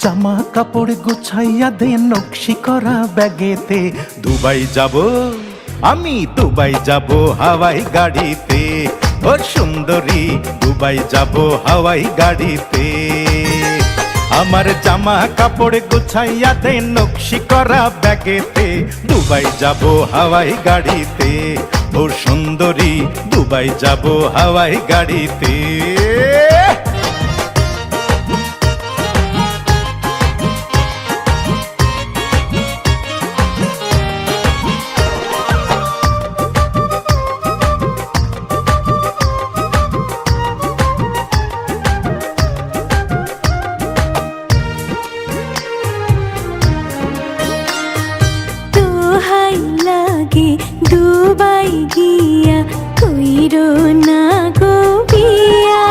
জামা কাপড় গুছাইয়া দে নকশি করা ব্যাগেতে। দুবাই যাব আমি, দুবাই যাব হাওয়াই গাড়িতে। ও সুন্দরী, দুবাই যাব হাওয়াই গাড়িতে। আমার জামা কাপড় গুছাইয়া দে নকশি করা ব্যাগেতে। দুবাই যাব হাওয়াই গাড়িতে। ও সুন্দরী, দুবাই যাব হাওয়াই গাড়িতে। দোহাই লাগে দুবাই গিয়া কইরো না গো বিয়া।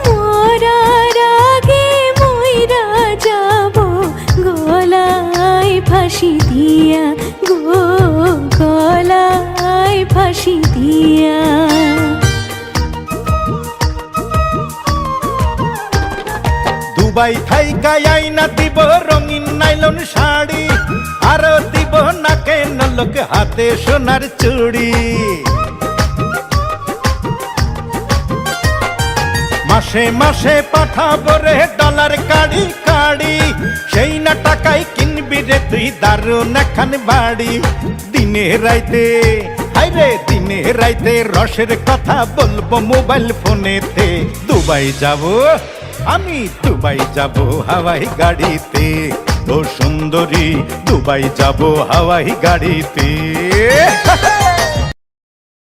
মরার আগে মইরা যাব গলায় ফাঁসি দিয়া গো, গলায় ফাঁসি দিয়া। দুবাই থাইকা আইনা দিব রঙিন নাইলন শাড়ি, আরো দিব নাকে নলক হাতে সোনার চুড়ি। মাসে মাসে পাঠাবো রে ডলার কাড়ি কাড়ি, সেই না টাকায় কিনবি রে তুই দারুণ এখান বাড়ি। দিনে রাইতে, হাইরে দিনে রাইতে রসের কথা বলবো মোবাইল ফোনেতে। দুবাই যাব আমি, দুবাই যাব হাওয়াই গাড়িতে। ও সুন্দরী, দুবাই যাব হাওয়াই গাড়িতে।